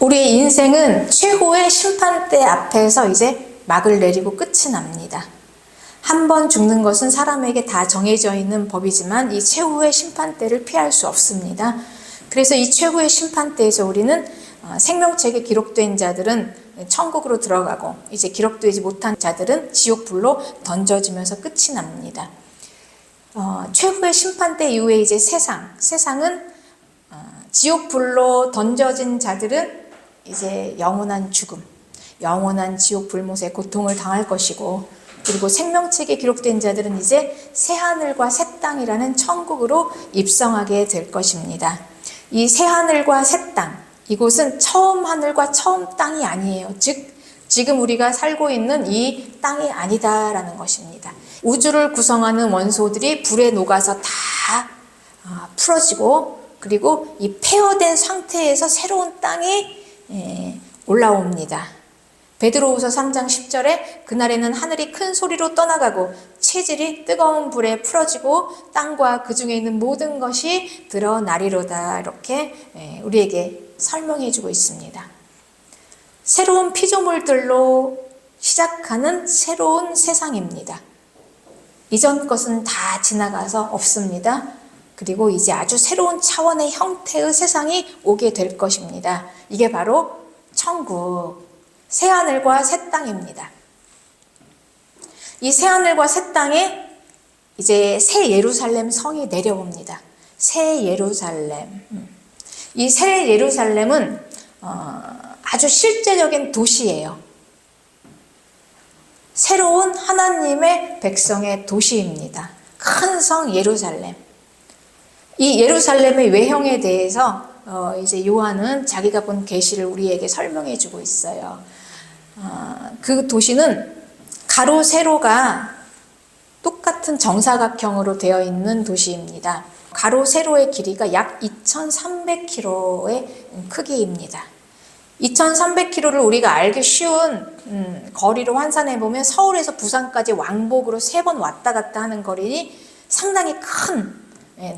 우리의 인생은 최고의 심판대 앞에서 이제 막을 내리고 끝이 납니다. 한 번 죽는 것은 사람에게 다 정해져 있는 법이지만 이 최후의 심판대를 피할 수 없습니다. 그래서 이 최후의 심판대에서 우리는 생명책에 기록된 자들은 천국으로 들어가고 이제 기록되지 못한 자들은 지옥불로 던져지면서 끝이 납니다. 최후의 심판대 이후에 이제 세상은 지옥불로 던져진 자들은 이제 영원한 죽음, 영원한 지옥 불못의 고통을 당할 것이고, 그리고 생명책에 기록된 자들은 이제 새하늘과 새 땅이라는 천국으로 입성하게 될 것입니다. 이 새하늘과 새 땅, 이곳은 처음 하늘과 처음 땅이 아니에요. 즉 지금 우리가 살고 있는 이 땅이 아니다라는 것입니다. 우주를 구성하는 원소들이 불에 녹아서 다 풀어지고, 그리고 이 폐허된 상태에서 새로운 땅이 올라옵니다. 베드로후서 3장 10절에 그날에는 하늘이 큰 소리로 떠나가고 체질이 뜨거운 불에 풀어지고 땅과 그 중에 있는 모든 것이 드러나리로다, 이렇게 우리에게 설명해 주고 있습니다. 새로운 피조물들로 시작하는 새로운 세상입니다. 이전 것은 다 지나가서 없습니다. 그리고 이제 아주 새로운 차원의 형태의 세상이 오게 될 것입니다. 이게 바로 천국, 새하늘과 새 땅입니다. 이 새하늘과 새 땅에 이제 새 예루살렘 성이 내려옵니다. 새 예루살렘. 이 새 예루살렘은 아주 실제적인 도시예요. 새로운 하나님의 백성의 도시입니다. 큰 성 예루살렘. 이 예루살렘의 외형에 대해서 이제 요한은 자기가 본 계시를 우리에게 설명해 주고 있어요. 그 도시는 가로 세로가 똑같은 정사각형으로 되어 있는 도시입니다. 가로 세로의 길이가 약 2300km의 크기입니다. 2300km를 우리가 알기 쉬운 거리로 환산해 보면 서울에서 부산까지 왕복으로 3번 왔다 갔다 하는 거리니 상당히 큰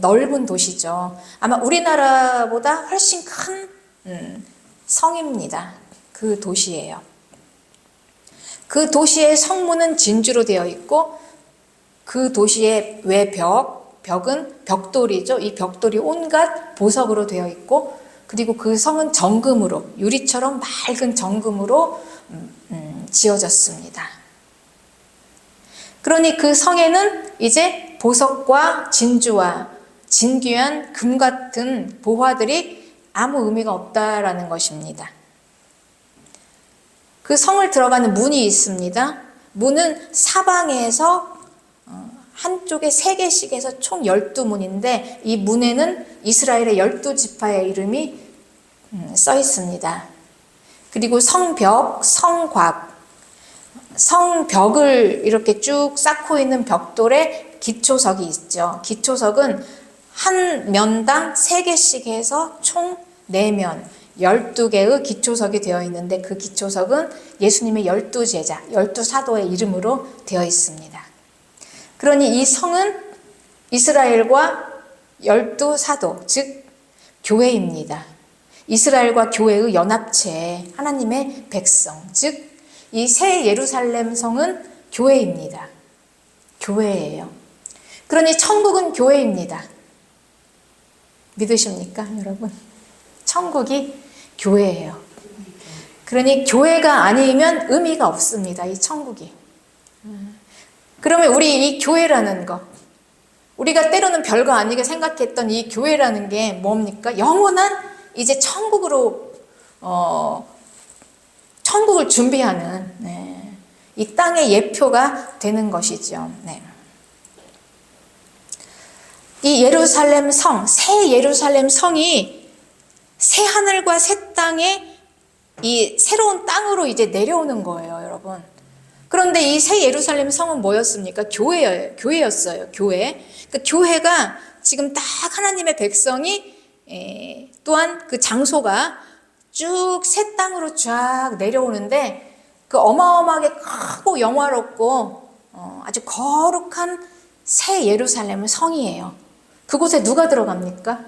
넓은 도시죠. 아마 우리나라보다 훨씬 큰 성입니다. 그 도시예요. 그 도시의 성문은 진주로 되어 있고, 그 도시의 벽은 벽돌이죠. 이 벽돌이 온갖 보석으로 되어 있고, 그리고 그 성은 정금으로, 유리처럼 맑은 정금으로 지어졌습니다. 그러니 그 성에는 이제 보석과 진주와 진귀한 금 같은 보화들이 아무 의미가 없다라는 것입니다. 그 성을 들어가는 문이 있습니다. 문은 사방에서 한쪽에 3개씩 해서 총 12문인데 이 문에는 이스라엘의 12지파의 이름이 써 있습니다. 그리고 성벽, 성곽, 성벽을 이렇게 쭉 쌓고 있는 벽돌에 기초석이 있죠. 기초석은 한 면당 3개씩 해서 총 4면 12개의 기초석이 되어 있는데, 그 기초석은 예수님의 12제자, 12사도의 이름으로 되어 있습니다. 그러니 이 성은 이스라엘과 12사도, 즉 교회입니다. 이스라엘과 교회의 연합체, 하나님의 백성, 즉 이 새 예루살렘 성은 교회입니다. 교회예요. 그러니 천국은 교회입니다. 믿으십니까, 여러분? 천국이 교회예요. 그러니 교회가 아니면 의미가 없습니다, 이 천국이. 그러면 우리 이 교회라는 것, 우리가 때로는 별거 아니게 생각했던 이 교회라는 게 뭡니까? 영원한 이제 천국으로 천국을 준비하는 이 땅의 예표가 되는 것이죠. 이 예루살렘 성, 새 예루살렘 성이 새 하늘과 새 땅에 이 새로운 땅으로 이제 내려오는 거예요, 여러분. 그런데 이 새 예루살렘 성은 뭐였습니까? 교회였어요. 교회. 그러니까 교회가 지금 딱 하나님의 백성이 또한 그 장소가 쭉 새 땅으로 쫙 내려오는데, 그 어마어마하게 크고 영화롭고 아주 거룩한 새 예루살렘 성이에요. 그곳에 누가 들어갑니까?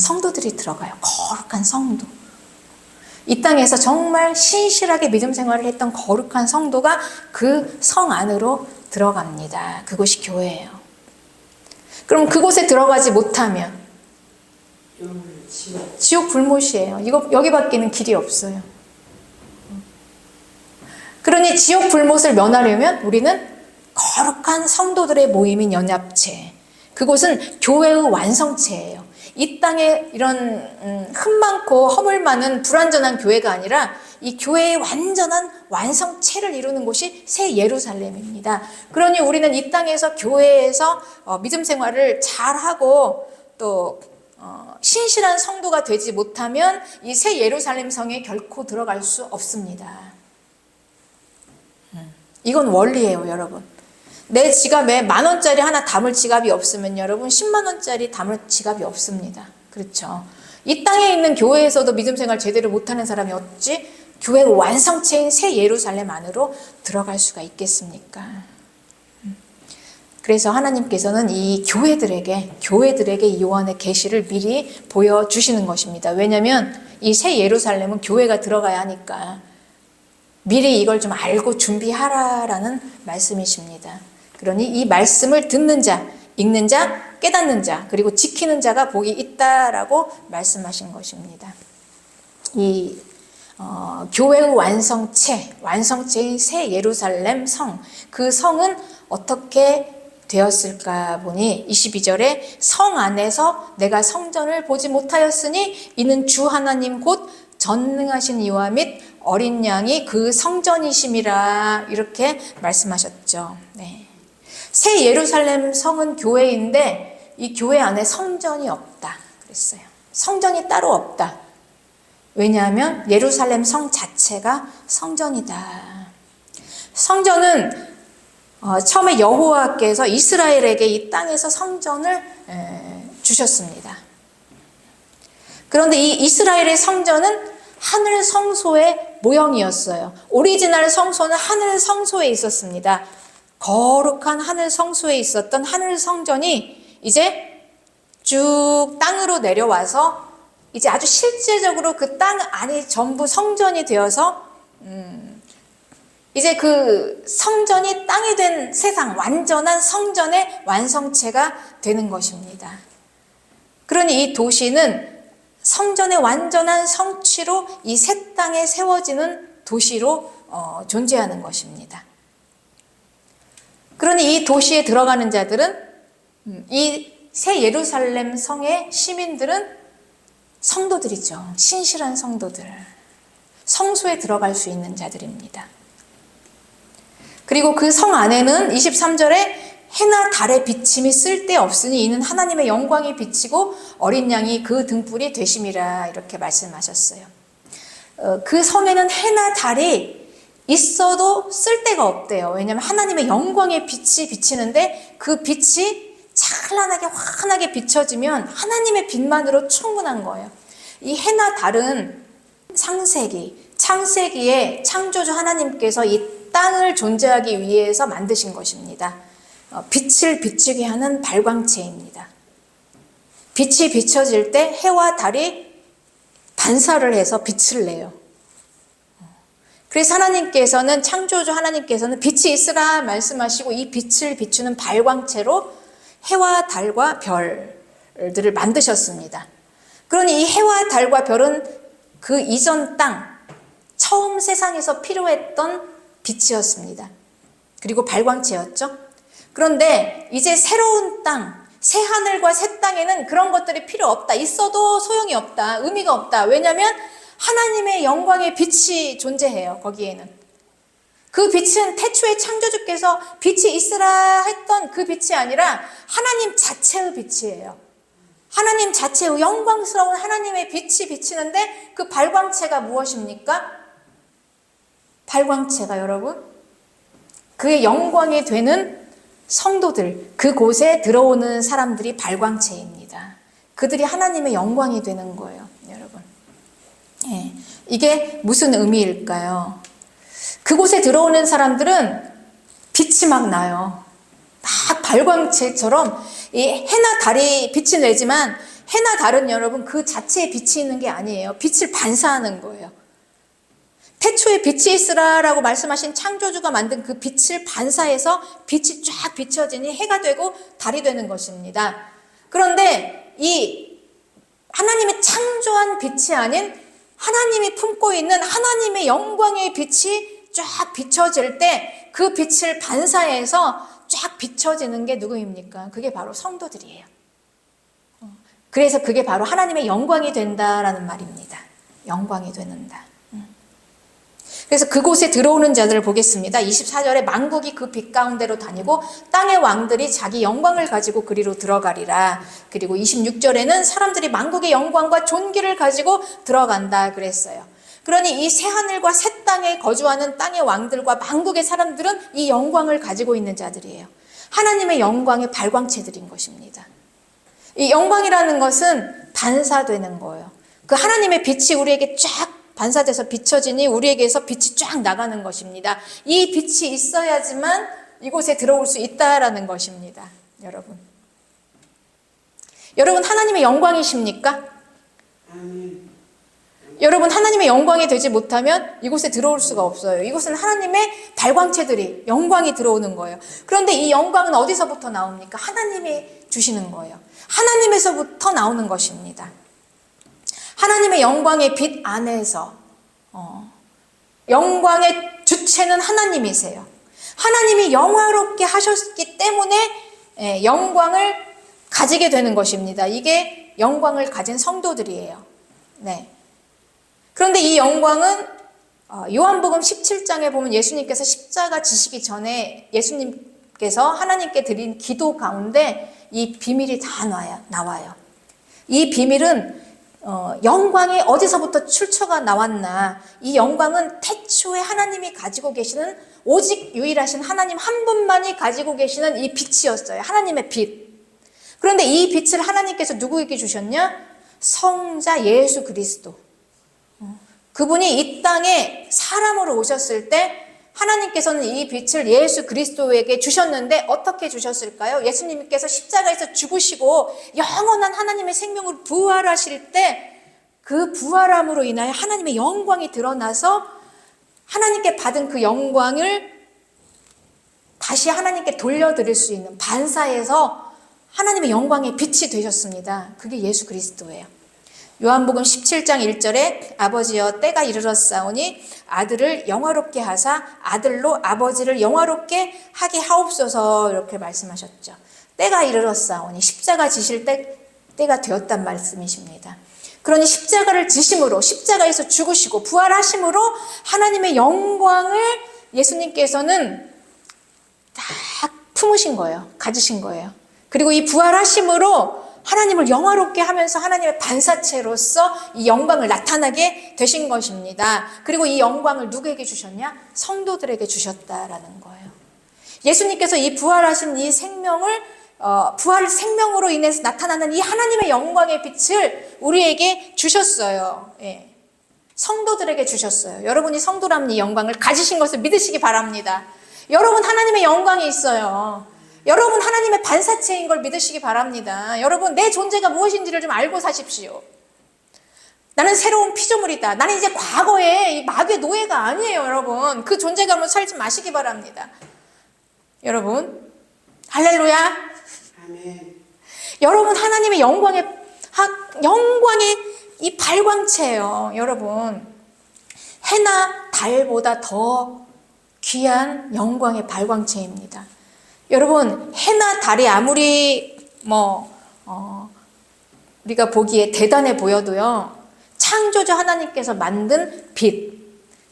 성도들이 들어가요. 거룩한 성도. 이 땅에서 정말 신실하게 믿음 생활을 했던 거룩한 성도가 그 성 안으로 들어갑니다. 그곳이 교회예요. 그럼 그곳에 들어가지 못하면 지옥 불못이에요. 여기밖에는 길이 없어요. 그러니 지옥 불못을 면하려면 우리는 거룩한 성도들의 모임인 연합체, 그곳은 교회의 완성체예요. 이 땅에 이런 흠 많고 허물 많은 불완전한 교회가 아니라 이 교회의 완전한 완성체를 이루는 곳이 새 예루살렘입니다. 그러니 우리는 이 땅에서 교회에서 믿음 생활을 잘하고 또 신실한 성도가 되지 못하면 이 새 예루살렘 성에 결코 들어갈 수 없습니다. 이건 원리예요, 여러분. 내 지갑에 10,000원짜리 하나 담을 지갑이 없으면 여러분 100,000원짜리 담을 지갑이 없습니다. 그렇죠? 이 땅에 있는 교회에서도 믿음 생활 제대로 못하는 사람이 어찌 교회 완성체인 새 예루살렘 안으로 들어갈 수가 있겠습니까? 그래서 하나님께서는 이 교회들에게 이 요한의 계시를 미리 보여주시는 것입니다. 왜냐하면 이 새 예루살렘은 교회가 들어가야 하니까 미리 이걸 좀 알고 준비하라라는 말씀이십니다. 그러니 이 말씀을 듣는 자, 읽는 자, 깨닫는 자, 그리고 지키는 자가 복이 있다라고 말씀하신 것입니다. 이 교회의 완성체인 새 예루살렘 성, 그 성은 어떻게 되었을까 보니 22절에 성 안에서 내가 성전을 보지 못하였으니 이는 주 하나님 곧 전능하신 이와 및 어린 양이 그 성전이심이라 이렇게 말씀하셨죠. 네. 새 예루살렘 성은 교회인데 이 교회 안에 성전이 없다 그랬어요. 성전이 따로 없다. 왜냐하면 예루살렘 성 자체가 성전이다. 성전은 처음에 여호와께서 이스라엘에게 이 땅에서 성전을 주셨습니다. 그런데 이 이스라엘의 성전은 하늘 성소의 모형이었어요. 오리지널 성소는 하늘 성소에 있었습니다. 거룩한 하늘 성소에 있었던 하늘 성전이 이제 쭉 땅으로 내려와서 이제 아주 실제적으로 그 땅 안이 전부 성전이 되어서 이제 그 성전이 땅이 된 세상, 완전한 성전의 완성체가 되는 것입니다. 그러니 이 도시는 성전의 완전한 성취로 이 새 땅에 세워지는 도시로 존재하는 것입니다. 그러니 이 도시에 들어가는 자들은 이 새 예루살렘 성의 시민들은 성도들이죠. 신실한 성도들. 성소에 들어갈 수 있는 자들입니다. 그리고 그 성 안에는 23절에 해나 달의 비침이 쓸데없으니 이는 하나님의 영광이 비치고 어린 양이 그 등불이 되심이라 이렇게 말씀하셨어요. 그 성에는 해나 달이 있어도 쓸데가 없대요. 왜냐하면 하나님의 영광의 빛이 비치는데 그 빛이 찬란하게 환하게 비춰지면 하나님의 빛만으로 충분한 거예요. 이 해나 달은 창세기에 창조주 하나님께서 이 땅을 존재하기 위해서 만드신 것입니다. 빛을 비추게 하는 발광체입니다. 빛이 비춰질 때 해와 달이 반사를 해서 빛을 내요. 그래서 창조주 하나님께서는 빛이 있으라 말씀하시고 이 빛을 비추는 발광체로 해와 달과 별들을 만드셨습니다. 그러니 이 해와 달과 별은 그 이전 땅, 처음 세상에서 필요했던 빛이었습니다. 그리고 발광체였죠. 그런데 이제 새로운 땅, 새 하늘과 새 땅에는 그런 것들이 필요 없다. 있어도 소용이 없다. 의미가 없다. 왜냐하면 하나님의 영광의 빛이 존재해요. 거기에는. 그 빛은 태초에 창조주께서 빛이 있으라 했던 그 빛이 아니라 하나님 자체의 빛이에요. 하나님 자체의 영광스러운 하나님의 빛이 비치는데 그 발광체가 무엇입니까? 발광체가 여러분 그의 영광이 되는 성도들, 그곳에 들어오는 사람들이 발광체입니다. 그들이 하나님의 영광이 되는 거예요, 여러분. 예, 이게 무슨 의미일까요? 그곳에 들어오는 사람들은 빛이 막 나요. 막 발광체처럼 이 해나 달이 빛을 내지만 해나 달은 여러분 그 자체에 빛이 있는 게 아니에요. 빛을 반사하는 거예요. 태초에 빛이 있으라라고 말씀하신 창조주가 만든 그 빛을 반사해서 빛이 쫙 비춰지니 해가 되고 달이 되는 것입니다. 그런데 이 하나님의 창조한 빛이 아닌 하나님이 품고 있는 하나님의 영광의 빛이 쫙 비춰질 때 그 빛을 반사해서 쫙 비춰지는 게 누구입니까? 그게 바로 성도들이에요. 그래서 그게 바로 하나님의 영광이 된다라는 말입니다. 영광이 되는다. 그래서 그곳에 들어오는 자들을 보겠습니다. 24절에 만국이 그 빛 가운데로 다니고 땅의 왕들이 자기 영광을 가지고 그리로 들어가리라. 그리고 26절에는 사람들이 만국의 영광과 존귀를 가지고 들어간다 그랬어요. 그러니 이 새하늘과 새 땅에 거주하는 땅의 왕들과 만국의 사람들은 이 영광을 가지고 있는 자들이에요. 하나님의 영광의 발광체들인 것입니다. 이 영광이라는 것은 반사되는 거예요. 그 하나님의 빛이 우리에게 쫙 반사돼서 비춰지니 우리에게서 빛이 쫙 나가는 것입니다. 이 빛이 있어야지만 이곳에 들어올 수 있다라는 것입니다. 여러분 하나님의 영광이십니까? 여러분 하나님의 영광이 되지 못하면 이곳에 들어올 수가 없어요. 이곳은 하나님의 발광체들이 영광이 들어오는 거예요. 그런데 이 영광은 어디서부터 나옵니까? 하나님이 주시는 거예요. 하나님에서부터 나오는 것입니다. 하나님의 영광의 빛 안에서 영광의 주체는 하나님이세요. 하나님이 영화롭게 하셨기 때문에 영광을 가지게 되는 것입니다. 이게 영광을 가진 성도들이에요. 네. 그런데 이 영광은 요한복음 17장에 보면 예수님께서 십자가 지시기 전에 예수님께서 하나님께 드린 기도 가운데 이 비밀이 다 나와요. 이 비밀은 영광이 어디서부터 출처가 나왔나? 이 영광은 태초에 하나님이 가지고 계시는 오직 유일하신 하나님 한 분만이 가지고 계시는 이 빛이었어요. 하나님의 빛. 그런데 이 빛을 하나님께서 누구에게 주셨냐? 성자 예수 그리스도. 그분이 이 땅에 사람으로 오셨을 때 하나님께서는 이 빛을 예수 그리스도에게 주셨는데 어떻게 주셨을까요? 예수님께서 십자가에서 죽으시고 영원한 하나님의 생명으로 부활하실 때 그 부활함으로 인하여 하나님의 영광이 드러나서 하나님께 받은 그 영광을 다시 하나님께 돌려드릴 수 있는 반사해서 하나님의 영광의 빛이 되셨습니다. 그게 예수 그리스도예요. 요한복음 17장 1절에 아버지여 때가 이르렀사오니 아들을 영화롭게 하사 아들로 아버지를 영화롭게 하게 하옵소서 이렇게 말씀하셨죠. 때가 이르렀사오니 십자가 지실 때가 되었단 말씀이십니다. 그러니 십자가를 지심으로 십자가에서 죽으시고 부활하심으로 하나님의 영광을 예수님께서는 딱 품으신 거예요. 가지신 거예요. 그리고 이 부활하심으로 하나님을 영화롭게 하면서 하나님의 반사체로서 이 영광을 나타나게 되신 것입니다. 그리고 이 영광을 누구에게 주셨냐? 성도들에게 주셨다라는 거예요. 예수님께서 이 부활하신 이 생명을 부활 생명으로 인해서 나타나는 이 하나님의 영광의 빛을 우리에게 주셨어요. 예. 성도들에게 주셨어요. 여러분이 성도라는 이 영광을 가지신 것을 믿으시기 바랍니다. 여러분 하나님의 영광이 있어요. 여러분 하나님의 반사체인 걸 믿으시기 바랍니다. 여러분 내 존재가 무엇인지를 좀 알고 사십시오. 나는 새로운 피조물이다. 나는 이제 과거에 이 마귀의 노예가 아니에요. 여러분 그 존재감으로 살지 마시기 바랍니다. 여러분 할렐루야. 아멘. 여러분 하나님의 영광의 이 발광체예요. 여러분 해나 달보다 더 귀한 영광의 발광체입니다. 여러분 해나 달이 아무리 우리가 보기에 대단해 보여도요, 창조주 하나님께서 만든 빛,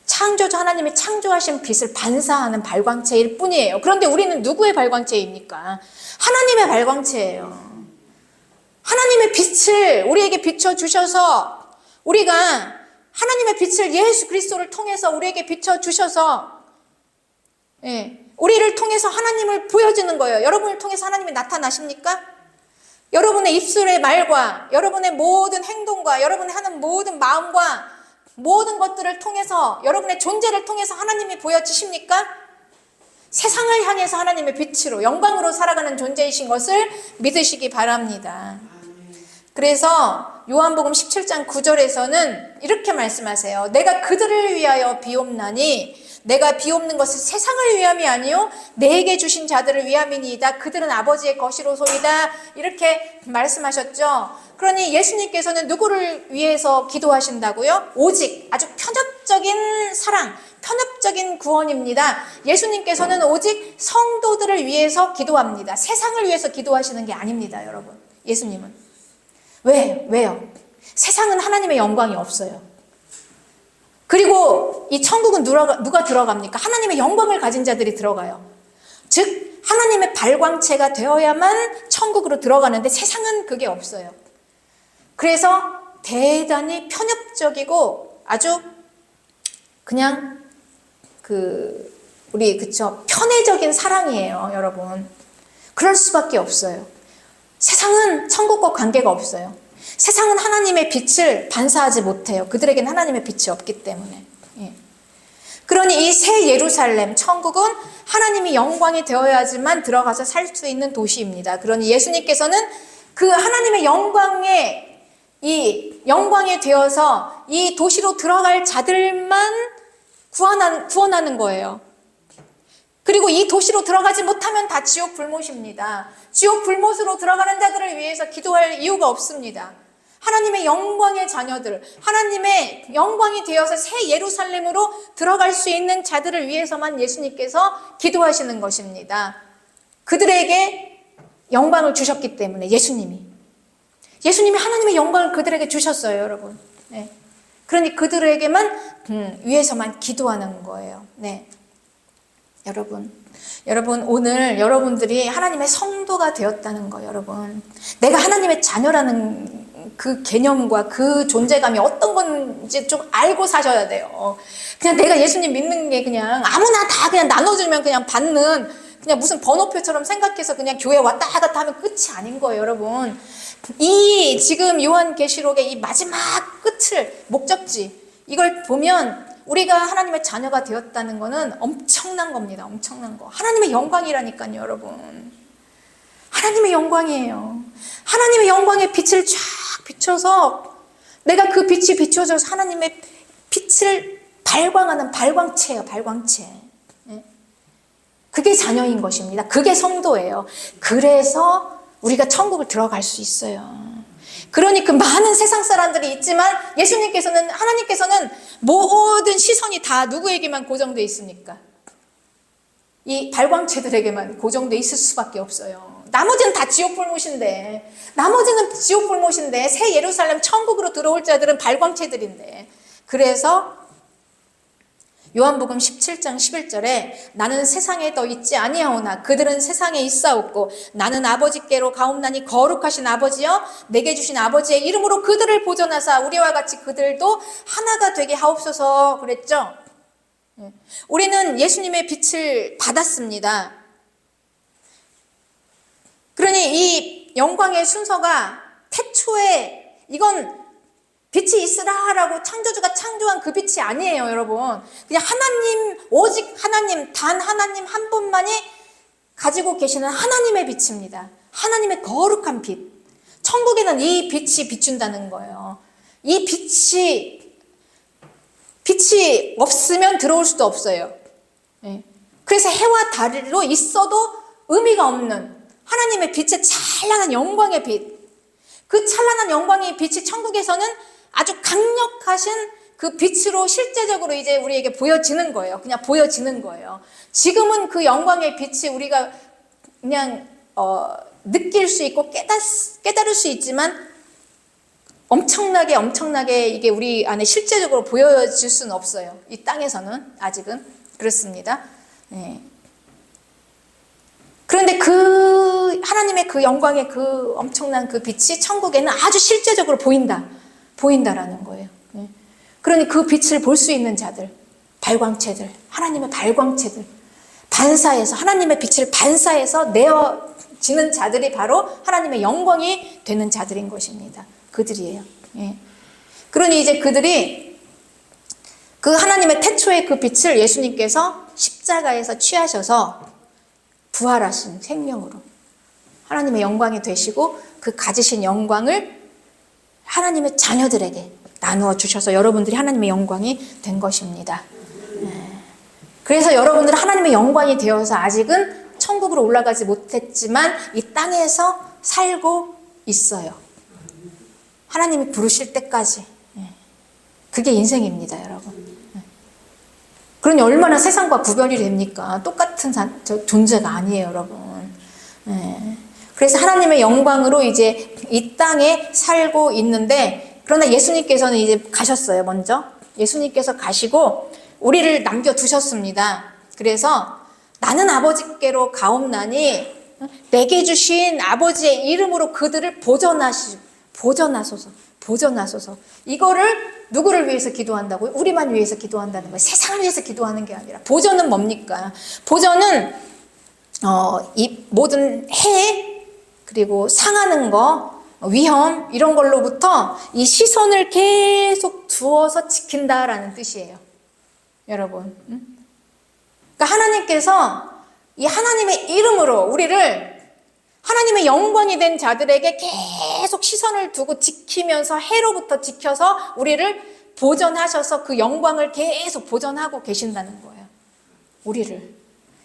창조주 하나님이 창조하신 빛을 반사하는 발광체일 뿐이에요. 그런데 우리는 누구의 발광체입니까? 하나님의 발광체예요. 하나님의 빛을 우리에게 비춰주셔서 우리가 하나님의 빛을 예수 그리스도를 통해서 우리에게 비춰주셔서 우리를 통해서 하나님을 보여주는 거예요. 여러분을 통해서 하나님이 나타나십니까? 여러분의 입술의 말과 여러분의 모든 행동과 여러분이 하는 모든 마음과 모든 것들을 통해서 여러분의 존재를 통해서 하나님이 보여지십니까? 세상을 향해서 하나님의 빛으로 영광으로 살아가는 존재이신 것을 믿으시기 바랍니다. 그래서 요한복음 17장 9절에서는 이렇게 말씀하세요. 내가 그들을 위하여 비옵나니 내가 비옵는 것은 세상을 위함이 아니요 내게 주신 자들을 위함이니이다. 그들은 아버지의 것이로소이다. 이렇게 말씀하셨죠. 그러니 예수님께서는 누구를 위해서 기도하신다고요? 오직 아주 편협적인 사랑, 편협적인 구원입니다. 예수님께서는 오직 성도들을 위해서 기도합니다. 세상을 위해서 기도하시는 게 아닙니다, 여러분. 예수님은. 왜요? 세상은 하나님의 영광이 없어요. 그리고 이 천국은 누가 들어갑니까? 하나님의 영광을 가진 자들이 들어가요. 즉 하나님의 발광체가 되어야만 천국으로 들어가는데 세상은 그게 없어요. 그래서 대단히 편협적이고 아주 그냥 편애적인 사랑이에요, 여러분. 그럴 수밖에 없어요. 세상은 천국과 관계가 없어요. 세상은 하나님의 빛을 반사하지 못해요. 그들에겐 하나님의 빛이 없기 때문에. 그러니 이 새 예루살렘, 천국은 하나님이 영광이 되어야지만 들어가서 살 수 있는 도시입니다. 그러니 예수님께서는 그 하나님의 영광이 되어서 이 도시로 들어갈 자들만 구원하는 거예요. 그리고 이 도시로 들어가지 못하면 다 지옥 불못입니다. 지옥 불못으로 들어가는 자들을 위해서 기도할 이유가 없습니다. 하나님의 영광의 자녀들, 하나님의 영광이 되어서 새 예루살렘으로 들어갈 수 있는 자들을 위해서만 예수님께서 기도하시는 것입니다. 그들에게 영광을 주셨기 때문에 예수님이 하나님의 영광을 그들에게 주셨어요, 여러분. 네. 그러니 그들에게만 위해서만 기도하는 거예요. 네. 여러분 오늘 여러분들이 하나님의 성도가 되었다는 거, 여러분. 내가 하나님의 자녀라는 그 개념과 그 존재감이 어떤 건지 좀 알고 사셔야 돼요. 그냥 내가 예수님 믿는 게 그냥 아무나 다 그냥 나눠주면 그냥 받는 그냥 무슨 번호표처럼 생각해서 그냥 교회 왔다 갔다 하면 끝이 아닌 거예요, 여러분. 이 지금 요한계시록의 이 마지막 끝을 목적지 이걸 보면 우리가 하나님의 자녀가 되었다는 거는 엄청난 겁니다. 엄청난 거. 하나님의 영광이라니까요, 여러분. 하나님의 영광이에요. 하나님의 영광의 빛을 쫙 비춰서 내가 그 빛이 비춰져서 하나님의 빛을 발광하는 발광체예요, 발광체. 그게 자녀인 것입니다. 그게 성도예요. 그래서 우리가 천국을 들어갈 수 있어요. 그러니 그 많은 세상 사람들이 있지만 하나님께서는 모든 시선이 다 누구에게만 고정되어 있습니까? 이 발광체들에게만 고정되어 있을 수밖에 없어요. 나머지는 다 지옥불못인데 새 예루살렘 천국으로 들어올 자들은 발광체들인데. 그래서 요한복음 17장 11절에 나는 세상에 더 있지 아니하오나 그들은 세상에 있사옵고 나는 아버지께로 가옵나니 거룩하신 아버지여 내게 주신 아버지의 이름으로 그들을 보존하사 우리와 같이 그들도 하나가 되게 하옵소서 그랬죠. 우리는 예수님의 빛을 받았습니다. 그러니 이 영광의 순서가 태초에 이건 빛이 있으라라고 창조주가 창조한 그 빛이 아니에요, 여러분. 그냥 오직 하나님, 단 하나님 한 분만이 가지고 계시는 하나님의 빛입니다. 하나님의 거룩한 빛. 천국에는 이 빛이 비춘다는 거예요. 이 빛이 없으면 들어올 수도 없어요. 그래서 해와 달로 있어도 의미가 없는 하나님의 빛의 찬란한 영광의 빛. 그 찬란한 영광의 빛이 천국에서는 아주 강력하신 그 빛으로 실제적으로 이제 우리에게 보여지는 거예요. 그냥 보여지는 거예요. 지금은 그 영광의 빛이 우리가 그냥 느낄 수 있고 깨달을 수 있지만 엄청나게 이게 우리 안에 실제적으로 보여질 수는 없어요. 이 땅에서는 아직은 그렇습니다. 네. 그런데 그 하나님의 그 영광의 그 엄청난 그 빛이 천국에는 아주 실제적으로 보인다라는 거예요. 그러니 그 빛을 볼 수 있는 자들, 발광체들, 하나님의 발광체들, 하나님의 빛을 반사해서 내어지는 자들이 바로 하나님의 영광이 되는 자들인 것입니다. 그들이에요. 그러니 이제 그들이 그 하나님의 태초의 그 빛을 예수님께서 십자가에서 취하셔서 부활하신 생명으로 하나님의 영광이 되시고 그 가지신 영광을 하나님의 자녀들에게 나누어 주셔서 여러분들이 하나님의 영광이 된 것입니다. 그래서 여러분들은 하나님의 영광이 되어서 아직은 천국으로 올라가지 못했지만 이 땅에서 살고 있어요. 하나님이 부르실 때까지. 그게 인생입니다, 여러분. 그러니 얼마나 세상과 구별이 됩니까? 똑같은 존재가 아니에요, 여러분. 그래서 하나님의 영광으로 이제 이 땅에 살고 있는데, 그러나 예수님께서는 이제 가셨어요, 먼저. 예수님께서 가시고 우리를 남겨두셨습니다. 그래서 나는 아버지께로 가옵나니 내게 주신 아버지의 이름으로 그들을 보전하소서. 이거를 누구를 위해서 기도한다고요? 우리만 위해서 기도한다는 거예요. 세상을 위해서 기도하는 게 아니라. 보전은 뭡니까? 보전은 이 모든 해, 그리고 상하는 거, 위험 이런 걸로부터 이 시선을 계속 두어서 지킨다라는 뜻이에요. 여러분. 그러니까 하나님께서 이 하나님의 이름으로 우리를 하나님의 영광이 된 자들에게 계속 시선을 두고 지키면서 해로부터 지켜서 우리를 보전하셔서 그 영광을 계속 보전하고 계신다는 거예요. 우리를.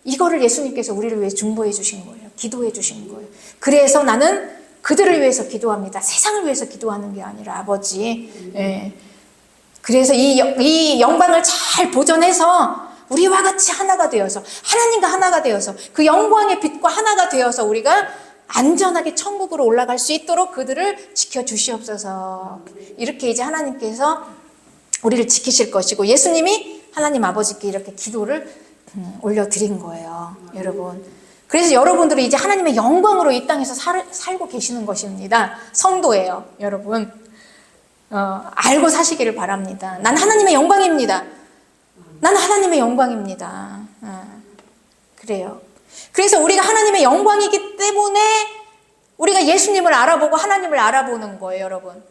이거를 예수님께서 우리를 위해 중보해 주신 거예요. 기도해 주신 거예요. 그래서 나는 그들을 위해서 기도합니다. 세상을 위해서 기도하는 게 아니라 아버지. 그래서 이 영광을 잘 보전해서 우리와 같이 하나가 되어서 하나님과 하나가 되어서 그 영광의 빛과 하나가 되어서 우리가 안전하게 천국으로 올라갈 수 있도록 그들을 지켜주시옵소서. 이렇게 이제 하나님께서 우리를 지키실 것이고 예수님이 하나님 아버지께 이렇게 기도를 올려드린 거예요. 여러분. 그래서 여러분들은 이제 하나님의 영광으로 이 땅에서 살고 계시는 것입니다. 성도예요. 여러분. 알고 사시기를 바랍니다. 난 하나님의 영광입니다. 난 하나님의 영광입니다. 그래요. 그래서 우리가 하나님의 영광이기 때문에 우리가 예수님을 알아보고 하나님을 알아보는 거예요, 여러분.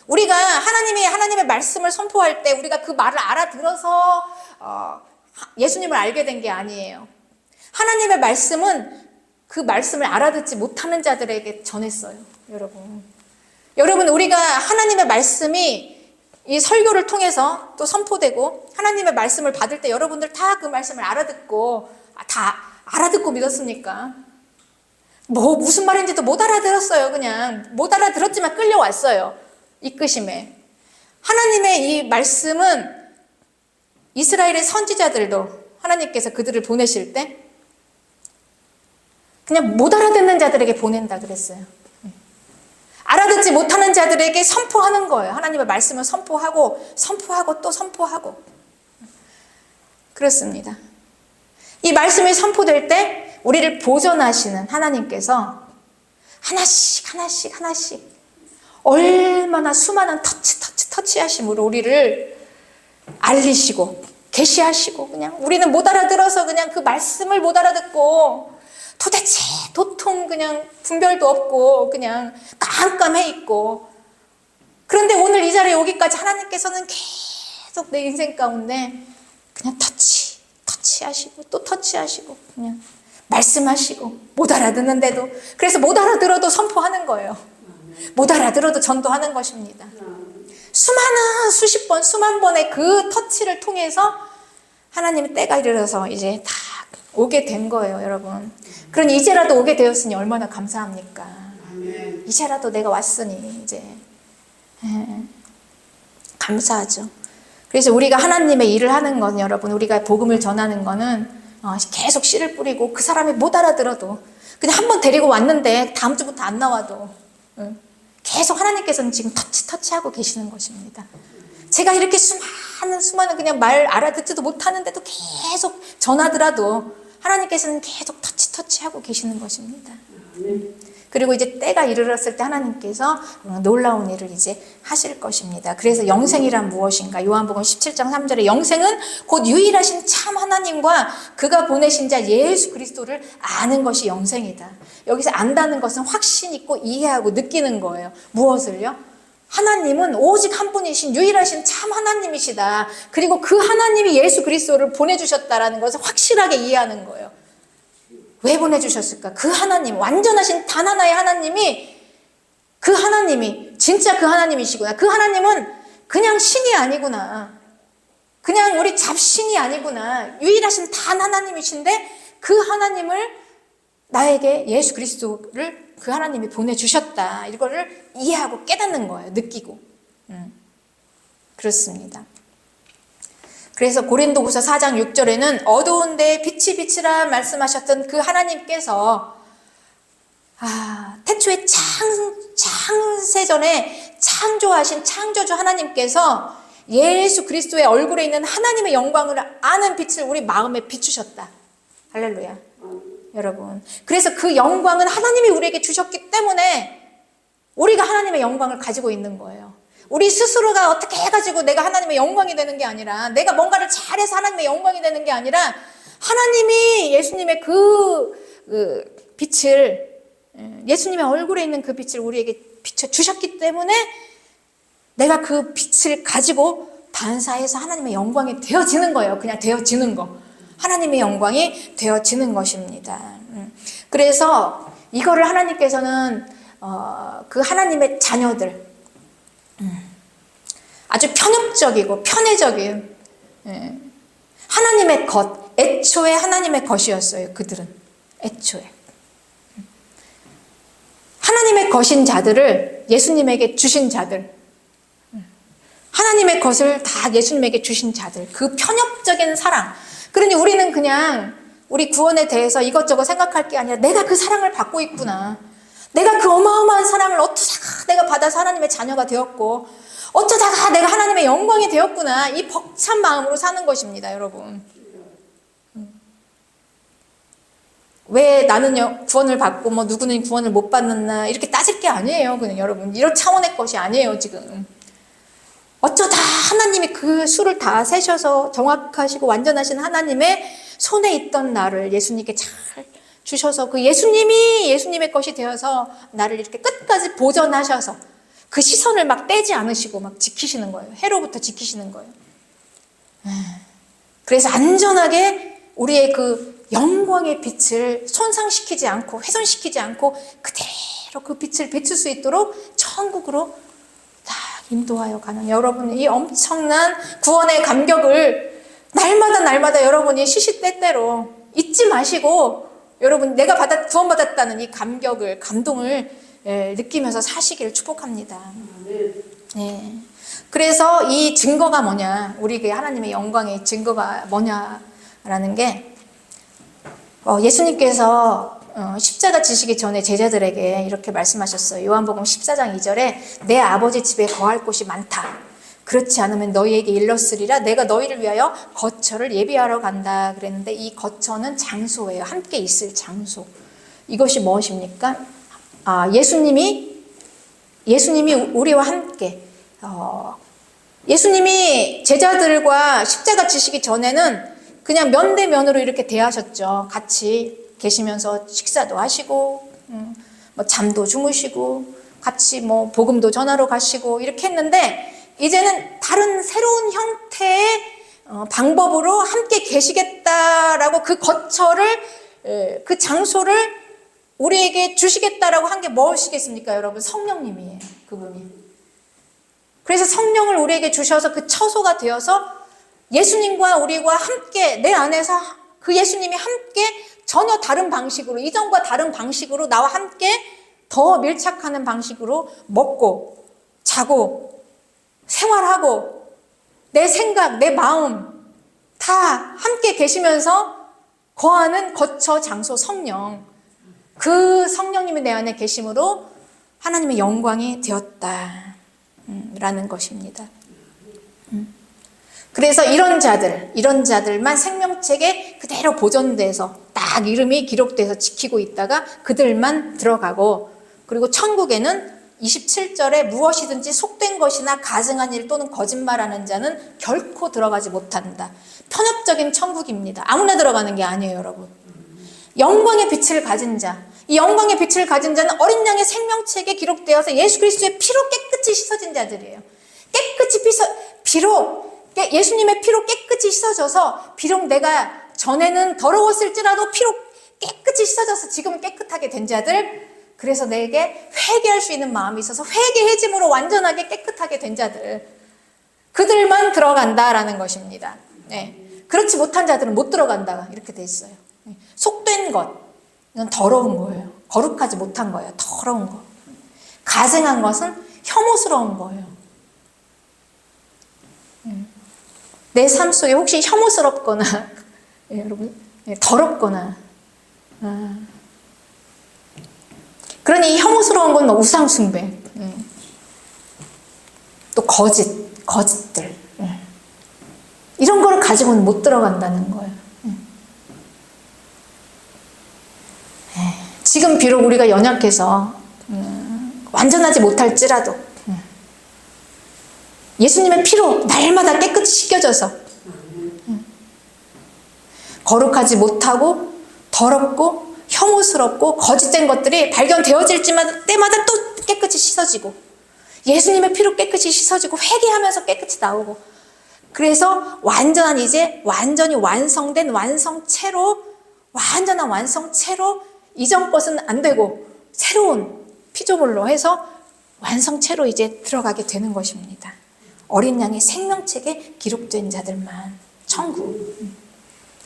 우리가 하나님의 말씀을 선포할 때 우리가 그 말을 알아들어서 예수님을 알게 된 게 아니에요. 하나님의 말씀은 그 말씀을 알아듣지 못하는 자들에게 전했어요, 여러분. 여러분, 우리가 하나님의 말씀이 이 설교를 통해서 또 선포되고 하나님의 말씀을 받을 때 여러분들 다 그 말씀을 알아듣고 믿었습니까? 무슨 말인지도 못 알아들었어요. 그냥 못 알아들었지만 끌려왔어요. 이끄심에. 하나님의 이 말씀은 이스라엘의 선지자들도 하나님께서 그들을 보내실 때 그냥 못 알아듣는 자들에게 보낸다 그랬어요. 알아듣지 못하는 자들에게 선포하는 거예요. 하나님의 말씀을 선포하고 또 선포하고. 그렇습니다. 이 말씀이 선포될 때 우리를 보존하시는 하나님께서 하나씩 얼마나 수많은 터치하심으로 우리를 알리시고 계시하시고 그냥 우리는 못 알아들어서 그냥 그 말씀을 못 알아듣고 도대체 도통 그냥 분별도 없고 그냥 깜깜해 있고 그런데 오늘 이 자리에 오기까지 하나님께서는 계속 내 인생 가운데 그냥 터치하시고 또 터치하시고 그냥 말씀하시고 못 알아듣는데도 그래서 못 알아들어도 선포하는 거예요. 못 알아들어도 전도하는 것입니다. 수십 번, 수만 번의 그 터치를 통해서 하나님의 때가 이르러서 이제 다 오게 된 거예요, 여러분. 그러니 이제라도 오게 되었으니 얼마나 감사합니까? 이제라도 내가 왔으니 이제 감사하죠. 그래서 우리가 하나님의 일을 하는 건 여러분, 우리가 복음을 전하는 거는 계속 씨를 뿌리고 그 사람이 못 알아들어도 그냥 한번 데리고 왔는데 다음 주부터 안 나와도 계속 하나님께서는 지금 터치하고 계시는 것입니다. 제가 이렇게 수많은 그냥 말 알아듣지도 못하는데도 계속 전하더라도 하나님께서는 계속 터치하고 계시는 것입니다. 그리고 이제 때가 이르렀을 때 하나님께서 놀라운 일을 이제 하실 것입니다. 그래서 영생이란 무엇인가? 요한복음 17장 3절에 영생은 곧 유일하신 참 하나님과 그가 보내신 자 예수 그리스도를 아는 것이 영생이다. 여기서 안다는 것은 확신 있고 이해하고 느끼는 거예요. 무엇을요? 하나님은 오직 한 분이신 유일하신 참 하나님이시다. 그리고 그 하나님이 예수 그리스도를 보내주셨다라는 것을 확실하게 이해하는 거예요. 왜 보내주셨을까? 그 하나님, 완전하신 단 하나의 하나님이 그 하나님이 진짜 그 하나님이시구나. 그 하나님은 그냥 신이 아니구나. 그냥 우리 잡신이 아니구나. 유일하신 단 하나님이신데 그 하나님을 나에게 예수 그리스도를 그 하나님이 보내주셨다. 이거를 이해하고 깨닫는 거예요. 느끼고. 그렇습니다. 그래서 고린도후서 4장 6절에는 어두운 데에 빛이 비치라 말씀하셨던 그 하나님께서 태초에 창세전에 창조하신 창조주 하나님께서 예수 그리스도의 얼굴에 있는 하나님의 영광을 아는 빛을 우리 마음에 비추셨다. 할렐루야. 여러분, 그래서 그 영광은 하나님이 우리에게 주셨기 때문에 우리가 하나님의 영광을 가지고 있는 거예요. 우리 스스로가 어떻게 해가지고 내가 하나님의 영광이 되는 게 아니라, 내가 뭔가를 잘해서 하나님의 영광이 되는 게 아니라, 하나님이 예수님의 그 빛을, 예수님의 얼굴에 있는 그 빛을 우리에게 비춰주셨기 때문에 내가 그 빛을 가지고 반사해서 하나님의 영광이 되어지는 거예요. 그냥 되어지는 거. 하나님의 영광이 되어지는 것입니다. 그래서 이거를 하나님께서는 그 하나님의 자녀들, 아주 편협적이고 편애적인 하나님의 것, 애초에 하나님의 것이었어요. 그들은 애초에 하나님의 것인 자들을 예수님에게 주신 자들, 하나님의 것을 다 예수님에게 주신 자들, 그 편협적인 사랑. 그러니 우리는 그냥 우리 구원에 대해서 이것저것 생각할 게 아니라 내가 그 사랑을 받고 있구나. 내가 그 어마어마한 사랑을 어쩌다가 내가 받아서 하나님의 자녀가 되었고, 어쩌다가 내가 하나님의 영광이 되었구나. 이 벅찬 마음으로 사는 것입니다, 여러분. 왜 나는 구원을 받고 뭐 누구는 구원을 못 받는다 이렇게 따질 게 아니에요. 그냥 여러분, 이런 차원의 것이 아니에요, 지금. 어쩌다 하나님이 그 수를 다 세셔서 정확하시고 완전하신 하나님의 손에 있던 나를 예수님께 잘 주셔서 그 예수님이 예수님의 것이 되어서 나를 이렇게 끝까지 보존하셔서 그 시선을 막 떼지 않으시고 막 지키시는 거예요. 해로부터 지키시는 거예요. 그래서 안전하게 우리의 그 영광의 빛을 손상시키지 않고 훼손시키지 않고 그대로 그 빛을 비출 수 있도록 천국으로 다 인도하여 가는, 여러분, 이 엄청난 구원의 감격을 날마다 여러분이 시시때때로 잊지 마시고, 여러분, 내가 구원받았다는 이 감격을, 감동을 느끼면서 사시기를 축복합니다. 네. 그래서 이 증거가 뭐냐, 우리에게 하나님의 영광의 증거가 뭐냐라는 게, 예수님께서 십자가 지시기 전에 제자들에게 이렇게 말씀하셨어요. 요한복음 14장 2절에 내 아버지 집에 거할 곳이 많다. 그렇지 않으면 너희에게 일렀으리라. 내가 너희를 위하여 거처를 예비하러 간다. 그랬는데 이 거처는 장소예요. 함께 있을 장소. 이것이 무엇입니까? 예수님이 우리와 함께, 예수님이 제자들과 십자가 지시기 전에는 그냥 면대면으로 이렇게 대하셨죠. 같이 계시면서 식사도 하시고, 뭐 잠도 주무시고, 같이 뭐 복음도 전하러 가시고 이렇게 했는데, 이제는 다른 새로운 형태의 방법으로 함께 계시겠다라고 그 거처를, 그 장소를 우리에게 주시겠다라고 한 게 무엇이겠습니까, 여러분? 성령님이에요, 그분이. 그래서 성령을 우리에게 주셔서 그 처소가 되어서 예수님과 우리와 함께, 내 안에서 그 예수님이 함께 전혀 다른 방식으로, 이전과 다른 방식으로 나와 함께 더 밀착하는 방식으로 먹고 자고 생활하고 내 생각, 내 마음 다 함께 계시면서 거하는 거처 장소 성령, 그 성령님이 내 안에 계심으로 하나님의 영광이 되었다 라는 것입니다. 그래서 이런 자들만 생명책에 그대로 보존돼서 딱 이름이 기록돼서 지키고 있다가 그들만 들어가고, 그리고 천국에는 27절에 무엇이든지 속된 것이나 가증한 일 또는 거짓말하는 자는 결코 들어가지 못한다. 편협적인 천국입니다. 아무나 들어가는 게 아니에요, 여러분. 영광의 빛을 가진 자, 이 영광의 빛을 가진 자는 어린 양의 생명책에 기록되어서 예수 그리스도의 피로 깨끗이 씻어진 자들이에요. 예수님의 피로 깨끗이 씻어져서, 비록 내가 전에는 더러웠을지라도 피로 깨끗이 씻어져서 지금 깨끗하게 된 자들, 그래서 내게 회개할 수 있는 마음이 있어서 회개해짐으로 완전하게 깨끗하게 된 자들, 그들만 들어간다라는 것입니다. 네. 그렇지 못한 자들은 못 들어간다 이렇게 돼 있어요. 속된 것, 이건 더러운 거예요. 거룩하지 못한 거예요. 더러운 거. 가증한 것은 혐오스러운 거예요. 내 삶 속에 혹시 혐오스럽거나 여러분 더럽거나 그러니 이 혐오스러운 건 우상 숭배, 또 거짓들, 이런 거를 가지고는 못 들어간다는 거예요. 지금 비록 우리가 연약해서 완전하지 못할지라도 예수님의 피로 날마다 깨끗이 씻겨져서 거룩하지 못하고 더럽고 혐오스럽고 거짓된 것들이 발견되어질 때마다 또 깨끗이 씻어지고 예수님의 피로 깨끗이 씻어지고 회개하면서 깨끗이 나오고, 그래서 완전한 이제 완전히 완성된 완전한 완성체로 이전 것은 안 되고 새로운 피조물로 해서 완성체로 이제 들어가게 되는 것입니다. 어린 양의 생명책에 기록된 자들만 천국.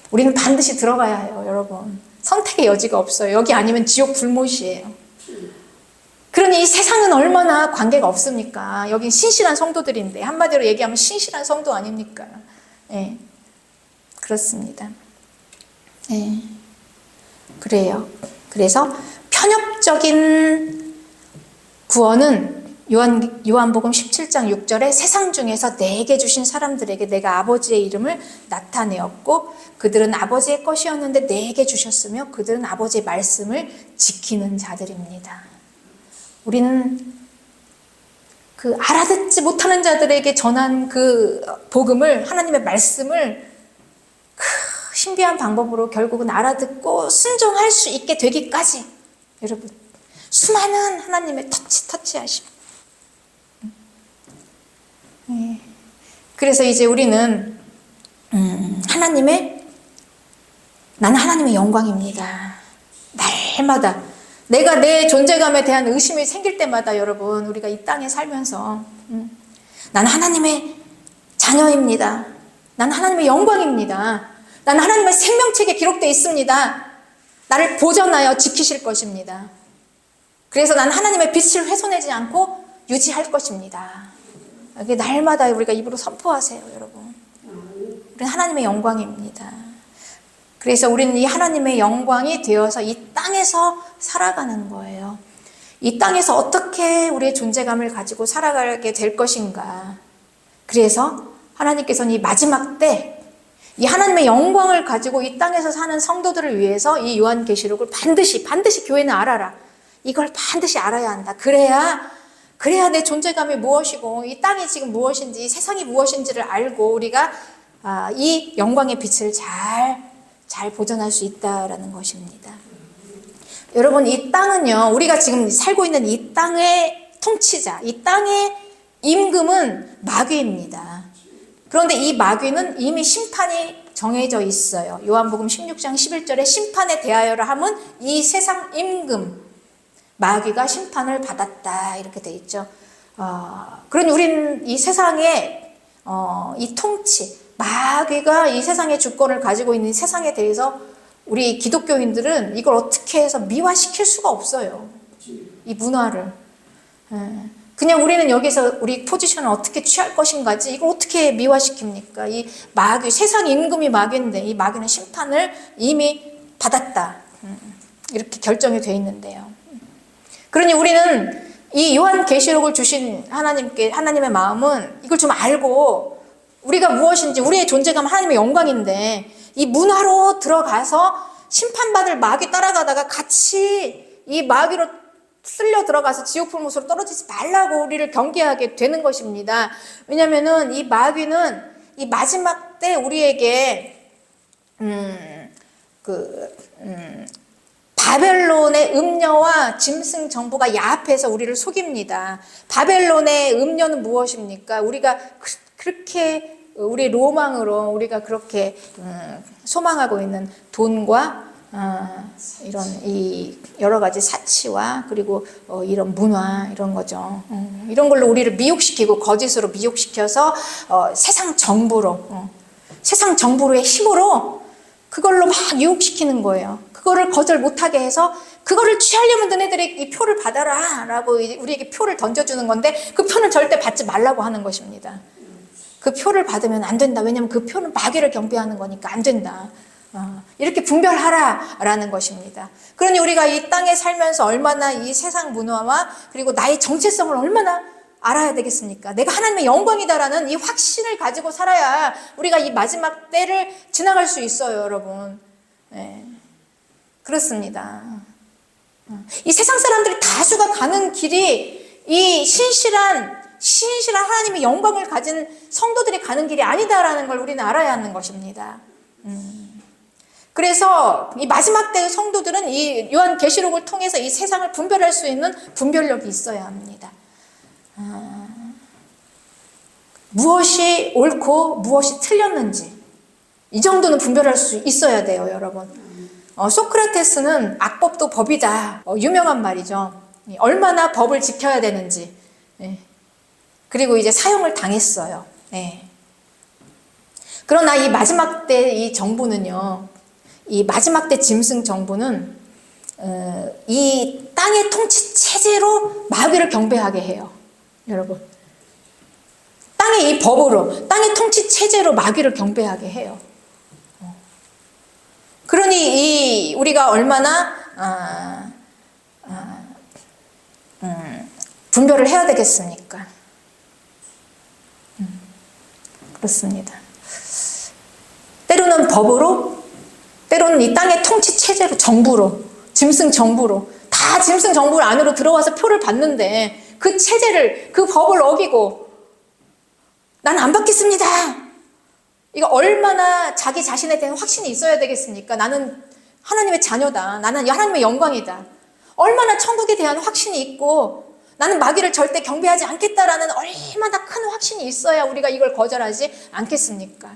우리는 반드시 들어가야 해요, 여러분. 선택의 여지가 없어요. 여기 아니면 지옥 불못이에요. 그러니 이 세상은 얼마나 관계가 없습니까? 여긴 신실한 성도들인데, 한마디로 얘기하면 신실한 성도 아닙니까? 네, 그렇습니다. 네, 그래요. 그래서 편협적인 구원은 요한복음 17장 6절에 세상 중에서 내게 주신 사람들에게 내가 아버지의 이름을 나타내었고 그들은 아버지의 것이었는데 내게 주셨으며 그들은 아버지의 말씀을 지키는 자들입니다. 우리는 그 알아듣지 못하는 자들에게 전한 그 복음을, 하나님의 말씀을 그 신비한 방법으로 결국은 알아듣고 순종할 수 있게 되기까지, 여러분, 수많은 하나님의 터치하심. 그래서 이제 우리는 나는 하나님의 영광입니다. 날마다 내가 내 존재감에 대한 의심이 생길 때마다, 여러분, 우리가 이 땅에 살면서 나는 하나님의 자녀입니다. 나는 하나님의 영광입니다. 나는 하나님의 생명책에 기록되어 있습니다. 나를 보존하여 지키실 것입니다. 그래서 나는 하나님의 빛을 훼손하지 않고 유지할 것입니다. 이게 날마다 우리가 입으로 선포하세요, 여러분. 우리는 하나님의 영광입니다. 그래서 우리는 이 하나님의 영광이 되어서 이 땅에서 살아가는 거예요. 이 땅에서 어떻게 우리의 존재감을 가지고 살아가게 될 것인가. 그래서 하나님께서는 이 마지막 때 이 하나님의 영광을 가지고 이 땅에서 사는 성도들을 위해서 이 요한계시록을 반드시 교회는 알아라. 이걸 반드시 알아야 한다. 그래야 내 존재감이 무엇이고 이 땅이 지금 무엇인지, 이 세상이 무엇인지를 알고 우리가 이 영광의 빛을 잘 보존할 수 있다라는 것입니다. 여러분, 이 땅은요, 우리가 지금 살고 있는 이 땅의 통치자, 이 땅의 임금은 마귀입니다. 그런데 이 마귀는 이미 심판이 정해져 있어요. 요한복음 16장 11절에 심판에 대하여라 함은 이 세상 임금 마귀가 심판을 받았다, 이렇게 돼 있죠. 그러니 우리는 이 세상의 이 통치, 마귀가 이 세상의 주권을 가지고 있는 세상에 대해서 우리 기독교인들은 이걸 어떻게 해서 미화시킬 수가 없어요. 이 문화를. 그냥 우리는 여기서 우리 포지션을 어떻게 취할 것인가지, 이걸 어떻게 미화시킵니까? 이 마귀, 세상 임금이 마귀인데 이 마귀는 심판을 이미 받았다, 이렇게 결정이 되어 있는데요. 그러니 우리는 이 요한계시록을 주신 하나님의 마음은 이걸 좀 알고 우리가 무엇인지, 우리의 존재감 하나님의 영광인데 이 문화로 들어가서 심판받을 마귀 따라가다가 같이 이 마귀로 쓸려 들어가서 지옥 불못으로 떨어지지 말라고 우리를 경계하게 되는 것입니다. 왜냐하면은 이 마귀는 이 마지막 때 우리에게 바벨론의 음녀와 짐승 정보가 야합해서 우리를 속입니다. 바벨론의 음녀는 무엇입니까? 우리가 그렇게 우리의 로망으로 우리가 그렇게 소망하고 있는 돈과 이런 이 여러 가지 사치와 그리고 이런 문화 이런 거죠. 이런 걸로 우리를 미혹시키고 거짓으로 미혹시켜서 세상 정부로의 힘으로 그걸로 막 유혹시키는 거예요. 그거를 거절 못하게 해서 그거를 취하려면 너네들이 이 표를 받아라 라고 우리에게 표를 던져주는 건데 그 표는 절대 받지 말라고 하는 것입니다. 그 표를 받으면 안 된다. 왜냐하면 그 표는 마귀를 경배하는 거니까 안 된다. 이렇게 분별하라라는 것입니다. 그러니 우리가 이 땅에 살면서 얼마나 이 세상 문화와 그리고 나의 정체성을 얼마나 알아야 되겠습니까? 내가 하나님의 영광이다라는 이 확신을 가지고 살아야 우리가 이 마지막 때를 지나갈 수 있어요, 여러분. 네. 그렇습니다. 이 세상 사람들이 다수가 가는 길이 이 신실한 하나님의 영광을 가진 성도들이 가는 길이 아니다라는 걸 우리는 알아야 하는 것입니다. 그래서 이 마지막 때의 성도들은 이 요한계시록을 통해서 이 세상을 분별할 수 있는 분별력이 있어야 합니다. 무엇이 옳고 무엇이 틀렸는지 이 정도는 분별할 수 있어야 돼요, 여러분. 소크라테스는 악법도 법이다. 유명한 말이죠. 얼마나 법을 지켜야 되는지. 그리고 이제 사형을 당했어요. 그러나 이 마지막 때 이 정부는요, 이 마지막 때 짐승 정부는 이 땅의 통치 체제로 마귀를 경배하게 해요. 여러분, 땅의 이 법으로 땅의 통치 체제로 마귀를 경배하게 해요. 그러니 이 우리가 얼마나 분별을 해야 되겠습니까? 그렇습니다. 때로는 법으로, 때로는 이 땅의 통치 체제로, 정부로, 짐승 정부로, 다 짐승 정부 안으로 들어와서 표를 받는데 그 체제를, 그 법을 어기고 난 안 받겠습니다. 이거 얼마나 자기 자신에 대한 확신이 있어야 되겠습니까? 나는 하나님의 자녀다. 나는 하나님의 영광이다. 얼마나 천국에 대한 확신이 있고 나는 마귀를 절대 경배하지 않겠다라는 얼마나 큰 확신이 있어야 우리가 이걸 거절하지 않겠습니까?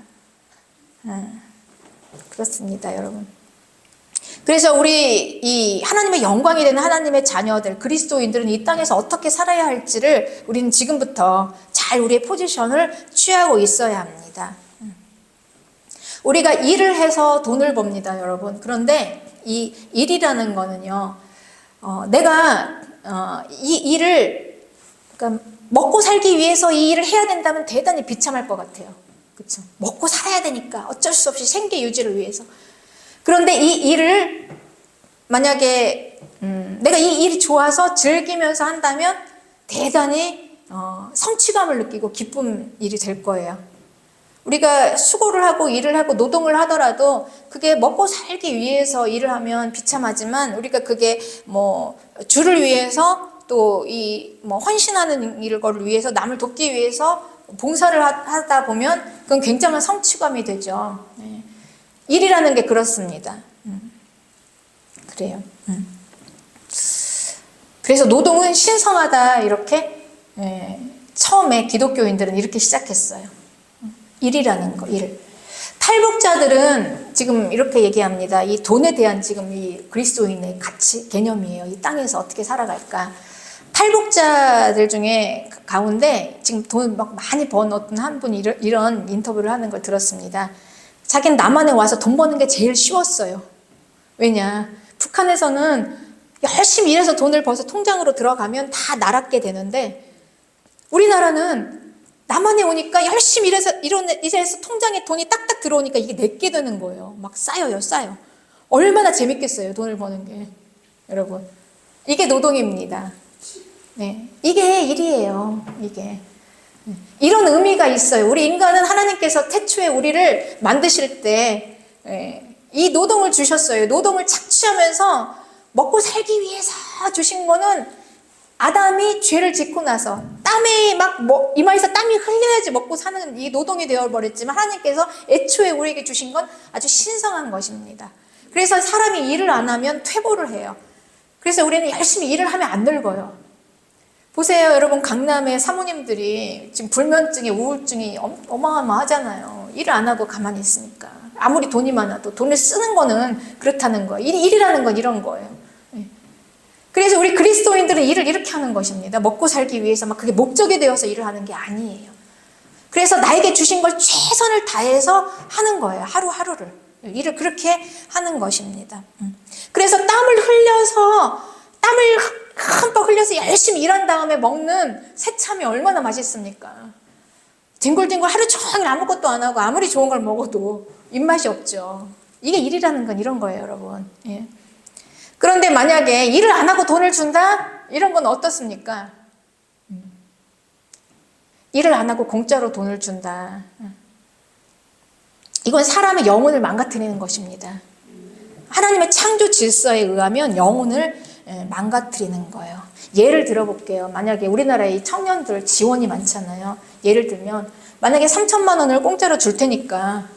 그렇습니다, 여러분. 그래서 우리 이 하나님의 영광이 되는 하나님의 자녀들, 그리스도인들은 이 땅에서 어떻게 살아야 할지를 우리는 지금부터 잘 우리의 포지션을 취하고 있어야 합니다. 우리가 일을 해서 돈을 법니다, 여러분. 그런데 이 일이라는 거는요, 내가 이 일을, 그러니까 먹고 살기 위해서 이 일을 해야 된다면 대단히 비참할 것 같아요. 그렇죠? 먹고 살아야 되니까 어쩔 수 없이 생계 유지를 위해서. 그런데 이 일을 만약에 내가 이 일이 좋아서 즐기면서 한다면 대단히 성취감을 느끼고 기쁜 일이 될 거예요. 우리가 수고를 하고 일을 하고 노동을 하더라도 그게 먹고 살기 위해서 일을 하면 비참하지만 우리가 그게 뭐 주를 위해서 또 이 뭐 헌신하는 일을 위해서 남을 돕기 위해서 봉사를 하다 보면 그건 굉장한 성취감이 되죠. 일이라는 게 그렇습니다. 그래요. 그래서 노동은 신성하다 이렇게 처음에 기독교인들은 이렇게 시작했어요. 일이라는 거, 일. 탈북자들은 지금 이렇게 얘기합니다. 이 돈에 대한 지금 이 그리스도인의 가치, 개념이에요. 이 땅에서 어떻게 살아갈까. 탈북자들 중에 가운데 지금 돈 막 많이 번 어떤 한 분이 이런 인터뷰를 하는 걸 들었습니다. 자기는 남한에 와서 돈 버는 게 제일 쉬웠어요. 왜냐? 북한에서는 열심히 일해서 돈을 벌어서 통장으로 들어가면 다 날았게 되는데 우리나라는 남한에 오니까 열심히 일해서 통장에 돈이 딱딱 들어오니까 이게 내게 되는 거예요. 막 쌓여요, 쌓여. 얼마나 재밌겠어요, 돈을 버는 게. 여러분, 이게 노동입니다. 네, 이게 일이에요, 이게. 이런 의미가 있어요. 우리 인간은 하나님께서 태초에 우리를 만드실 때 이 노동을 주셨어요. 노동을 착취하면서 먹고 살기 위해서 주신 거는 아담이 죄를 짓고 나서 땀에 막 이마에서 땀이 흘려야지 먹고 사는 이 노동이 되어버렸지만 하나님께서 애초에 우리에게 주신 건 아주 신성한 것입니다. 그래서 사람이 일을 안 하면 퇴보를 해요. 그래서 우리는 열심히 일을 하면 안 늙어요. 보세요, 여러분. 강남의 사모님들이 지금 불면증에 우울증이 어마어마하잖아요. 일을 안 하고 가만히 있으니까 아무리 돈이 많아도 돈을 쓰는 거는 그렇다는 거예요. 일이라는 건 이런 거예요. 그래서 우리 그리스도인들은 일을 이렇게 하는 것입니다. 먹고 살기 위해서 막 그게 목적이 되어서 일을 하는 게 아니에요. 그래서 나에게 주신 걸 최선을 다해서 하는 거예요. 하루하루를. 일을 그렇게 하는 것입니다. 그래서 땀을 흠뻑 흘려서 열심히 일한 다음에 먹는 새참이 얼마나 맛있습니까? 뒹굴뒹굴 하루 종일 아무것도 안 하고 아무리 좋은 걸 먹어도 입맛이 없죠. 이게 일이라는 건 이런 거예요, 여러분. 예. 그런데 만약에 일을 안 하고 돈을 준다? 이런 건 어떻습니까? 일을 안 하고 공짜로 돈을 준다. 이건 사람의 영혼을 망가뜨리는 것입니다. 하나님의 창조 질서에 의하면 영혼을 망가뜨리는 거예요. 예를 들어볼게요. 만약에 우리나라의 청년들 지원이 많잖아요. 예를 들면 만약에 3천만 원을 공짜로 줄 테니까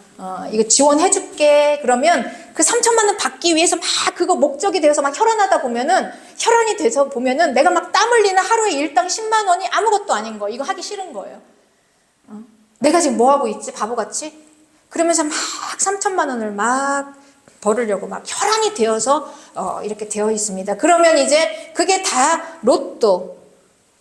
이거 지원해줄게. 그러면 그 3천만 원 받기 위해서 막 그거 목적이 되어서 막 혈안하다 보면은 혈안이 돼서 보면은 내가 막 땀 흘리는 하루에 일당 10만 원이 아무것도 아닌 거. 이거 하기 싫은 거예요. 내가 지금 뭐 하고 있지? 바보같이? 그러면서 막 3천만 원을 막 벌으려고 막 혈안이 되어서 이렇게 되어 있습니다. 그러면 이제 그게 다 로또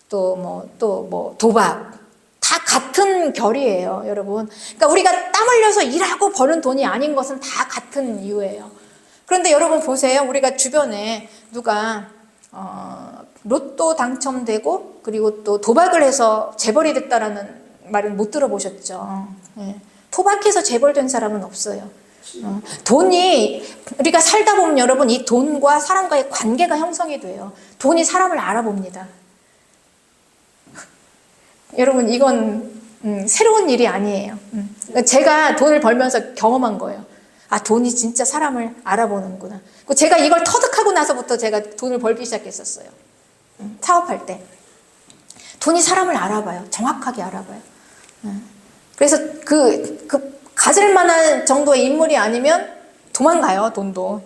또 도박 다 같은 결이에요, 여러분. 그러니까 우리가 땀 흘려서 일하고 버는 돈이 아닌 것은 다 같은 이유예요. 그런데 여러분 보세요. 우리가 주변에 누가 로또 당첨되고 그리고 또 도박을 해서 재벌이 됐다라는 말은 못 들어보셨죠. 네. 도박해서 재벌된 사람은 없어요. 돈이 우리가 살다 보면 여러분 이 돈과 사람과의 관계가 형성이 돼요. 돈이 사람을 알아봅니다. 여러분 이건 새로운 일이 아니에요. 제가 돈을 벌면서 경험한 거예요. 아, 돈이 진짜 사람을 알아보는구나. 제가 이걸 터득하고 나서부터 제가 돈을 벌기 시작했었어요. 사업할 때. 돈이 사람을 알아봐요. 정확하게 알아봐요. 그래서 가질 만한 정도의 인물이 아니면 도망가요, 돈도.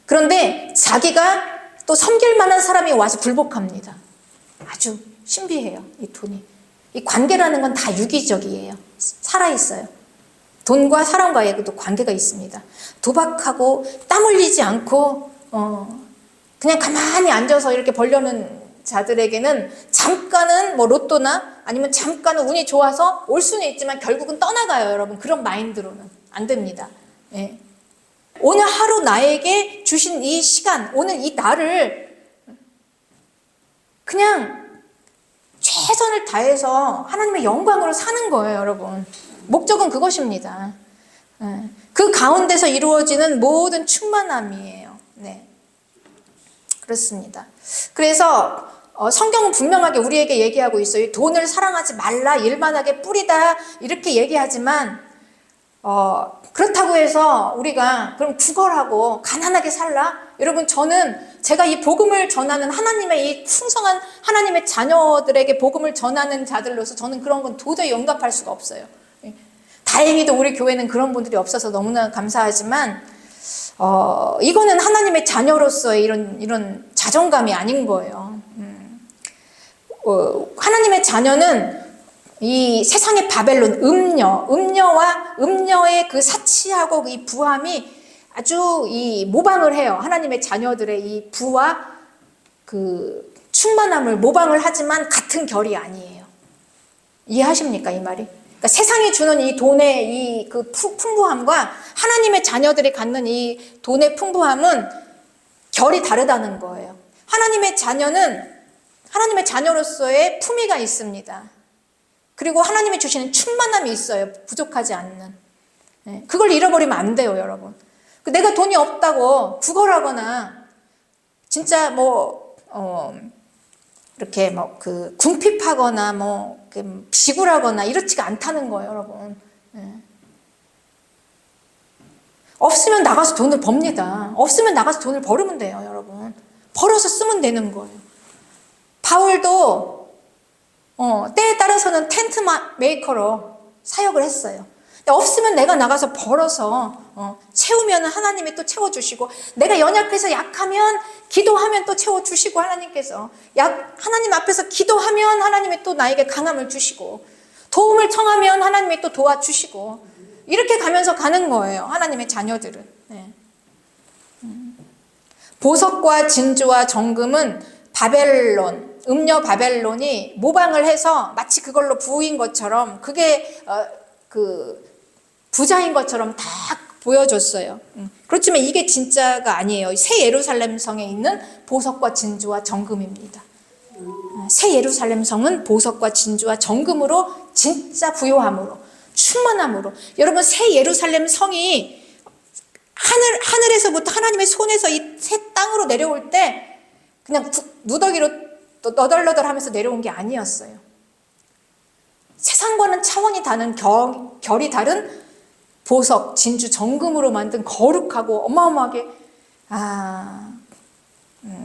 그런데 자기가 또 섬길 만한 사람이 와서 굴복합니다. 아주 신비해요, 이 돈이. 이 관계라는 건 다 유기적이에요. 살아있어요. 돈과 사람과의 또 관계가 있습니다. 도박하고 땀 흘리지 않고 그냥 가만히 앉아서 이렇게 벌려는 자들에게는 잠깐은 뭐 로또나 아니면 잠깐은 운이 좋아서 올 수는 있지만 결국은 떠나가요, 여러분. 그런 마인드로는 안 됩니다. 예. 오늘 하루 나에게 주신 이 시간, 오늘 이 날을 그냥 최선을 다해서 하나님의 영광으로 사는 거예요, 여러분. 목적은 그것입니다. 예. 그 가운데서 이루어지는 모든 충만함이에요. 네. 그렇습니다. 그래서 성경은 분명하게 우리에게 얘기하고 있어요. 돈을 사랑하지 말라, 일만하게 뿌리다 이렇게 얘기하지만 그렇다고 해서 우리가 그럼 구걸하고 가난하게 살라? 여러분 저는 제가 이 복음을 전하는 하나님의 이 풍성한 하나님의 자녀들에게 복음을 전하는 자들로서 저는 그런 건 도저히 용납할 수가 없어요. 다행히도 우리 교회는 그런 분들이 없어서 너무나 감사하지만 이거는 하나님의 자녀로서의 이런 자존감이 아닌 거예요. 하나님의 자녀는 이 세상의 바벨론, 음녀와 음녀의 그 사치하고 이 부함이 아주 이 모방을 해요. 하나님의 자녀들의 이 부와 그 충만함을 모방을 하지만 같은 결이 아니에요. 이해하십니까, 이 말이? 그러니까 세상이 주는 이 돈의 이 그 풍부함과 하나님의 자녀들이 갖는 이 돈의 풍부함은 결이 다르다는 거예요. 하나님의 자녀는 하나님의 자녀로서의 품위가 있습니다. 그리고 하나님이 주시는 충만함이 있어요. 부족하지 않는. 그걸 잃어버리면 안 돼요, 여러분. 내가 돈이 없다고 구걸하거나 진짜 이렇게 궁핍하거나 비굴하거나 이렇지가 않다는 거예요, 여러분. 없으면 나가서 돈을 법니다. 없으면 나가서 돈을 벌으면 돼요, 여러분. 벌어서 쓰면 되는 거예요. 바울도 때에 따라서는 텐트 메이커로 사역을 했어요. 없으면 내가 나가서 벌어서 채우면 하나님이 또 채워주시고, 내가 연약해서 약하면 기도하면 또 채워주시고, 하나님께서 하나님 앞에서 기도하면 하나님이 또 나에게 강함을 주시고, 도움을 청하면 하나님이 또 도와주시고, 이렇게 가면서 가는 거예요. 하나님의 자녀들은. 네. 보석과 진주와 정금은 바벨론, 음녀 바벨론이 모방을 해서 마치 그걸로 부인 것처럼 그게 그 부자인 것처럼 다 보여줬어요. 그렇지만 이게 진짜가 아니에요. 새 예루살렘 성에 있는 보석과 진주와 정금입니다. 새 예루살렘 성은 보석과 진주와 정금으로 진짜 부요함으로 충만함으로, 여러분 새 예루살렘 성이 하늘에서부터 하나님의 손에서 이 새 땅으로 내려올 때 그냥 누더기로 너덜너덜하면서 내려온 게 아니었어요. 세상과는 차원이 다른 결이 다른 보석, 진주, 정금으로 만든 거룩하고 어마어마하게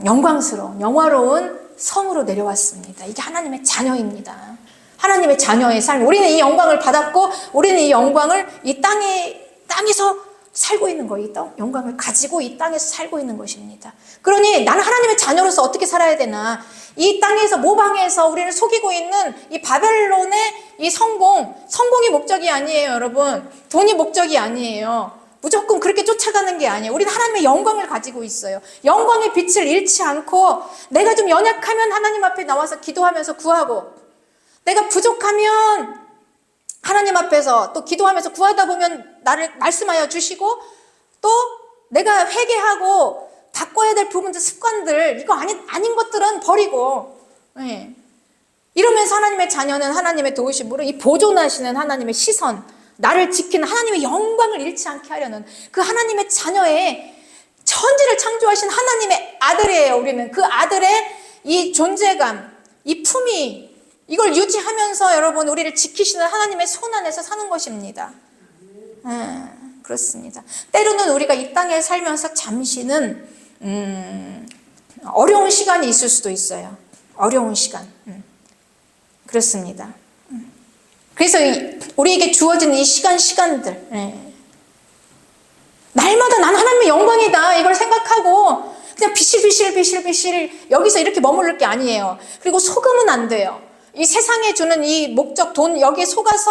영광스러운 영화로운 성으로 내려왔습니다. 이게 하나님의 자녀입니다. 하나님의 자녀의 삶. 우리는 이 영광을 받았고 우리는 이 영광을 이 땅에서 살고 있는 거예요. 이 영광을 가지고 이 땅에서 살고 있는 것입니다. 그러니 나는 하나님의 자녀로서 어떻게 살아야 되나? 이 땅에서 모방해서 우리를 속이고 있는 이 바벨론의 이 성공이 목적이 아니에요, 여러분. 돈이 목적이 아니에요. 무조건 그렇게 쫓아가는 게 아니에요. 우리는 하나님의 영광을 가지고 있어요. 영광의 빛을 잃지 않고, 내가 좀 연약하면 하나님 앞에 나와서 기도하면서 구하고, 내가 부족하면 하나님 앞에서 또 기도하면서 구하다 보면 나를 말씀하여 주시고, 또 내가 회개하고 바꿔야 될 부분들, 습관들, 이거 아닌 것들은 버리고, 네. 이러면서 하나님의 자녀는 하나님의 도우심으로 이 보존하시는 하나님의 시선, 나를 지키는 하나님의 영광을 잃지 않게 하려는 그 하나님의 자녀의 천지를 창조하신 하나님의 아들이에요. 우리는 그 아들의 이 존재감, 이 품위, 이걸 유지하면서 여러분 우리를 지키시는 하나님의 손 안에서 사는 것입니다. 그렇습니다. 때로는 우리가 이 땅에 살면서 잠시는 어려운 시간이 있을 수도 있어요. 어려운 시간. 그렇습니다. 그래서 우리에게 주어진 이 시간들, 날마다 난 하나님의 영광이다 이걸 생각하고 그냥 비실비실 여기서 이렇게 머무를 게 아니에요. 그리고 속으면 안 돼요. 이 세상에 주는 이 목적, 돈, 여기에 속아서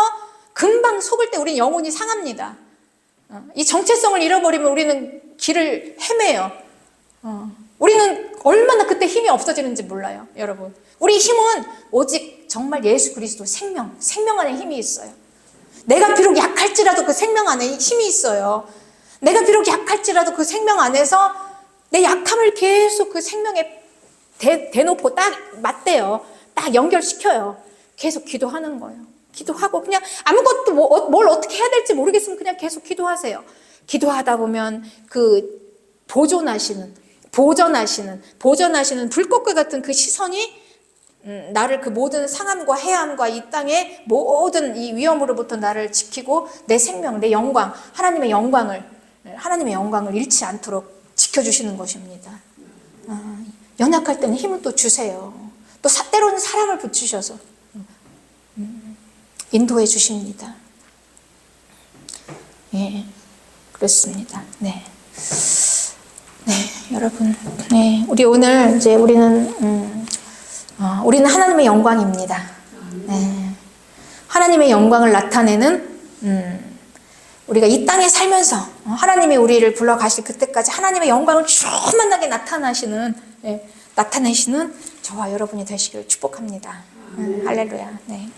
금방 속을 때 우리는 영혼이 상합니다. 이 정체성을 잃어버리면 우리는 길을 헤매요. 우리는 얼마나 그때 힘이 없어지는지 몰라요, 여러분. 우리 힘은 오직 정말 예수 그리스도 생명 안에 힘이 있어요. 내가 비록 약할지라도 그 생명 안에 힘이 있어요. 내가 비록 약할지라도 그 생명 안에서 내 약함을 계속 그 생명에 대놓고 딱 맞대요. 딱 연결시켜요. 계속 기도하는 거예요. 기도하고 그냥 아무것도 뭘 어떻게 해야 될지 모르겠으면 그냥 계속 기도하세요. 기도하다 보면 그 보존하시는 불꽃과 같은 그 시선이 나를 그 모든 상함과 해함과 이 땅의 모든 이 위험으로부터 나를 지키고 내 생명, 내 영광, 하나님의 영광을 잃지 않도록 지켜주시는 것입니다. 연약할 때는 힘을 또 주세요. 또 때로는 사랑을 붙이셔서 인도해 주십니다. 예, 그렇습니다. 네, 여러분, 우리 오늘 이제 우리는 하나님의 영광입니다. 하나님의 영광을 나타내는 우리가 이 땅에 살면서 하나님이 우리를 불러 가실 그때까지 하나님의 영광을 충만하게 나타내시는 저와 여러분이 되시기를 축복합니다. 할렐루야. 네.